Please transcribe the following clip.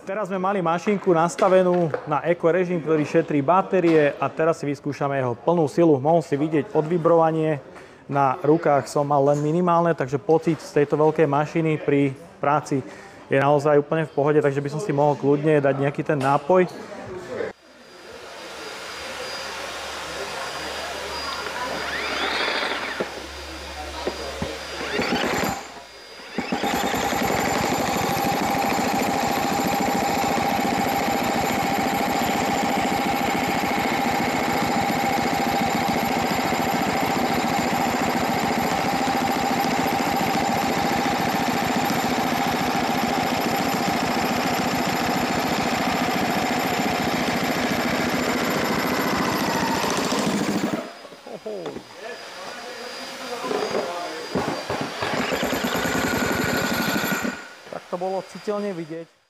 Teraz sme mali mašinku nastavenú na eko režim, ktorý šetrí batérie a teraz si vyskúšame jeho plnú silu. Mohol si vidieť odvibrovanie, na rukách som mal len minimálne, takže pocit z tejto veľkej mašiny pri práci je naozaj úplne v pohode, takže by som si mohol kľudne dať nejaký ten nápoj. Tak to bolo citeľne vidieť.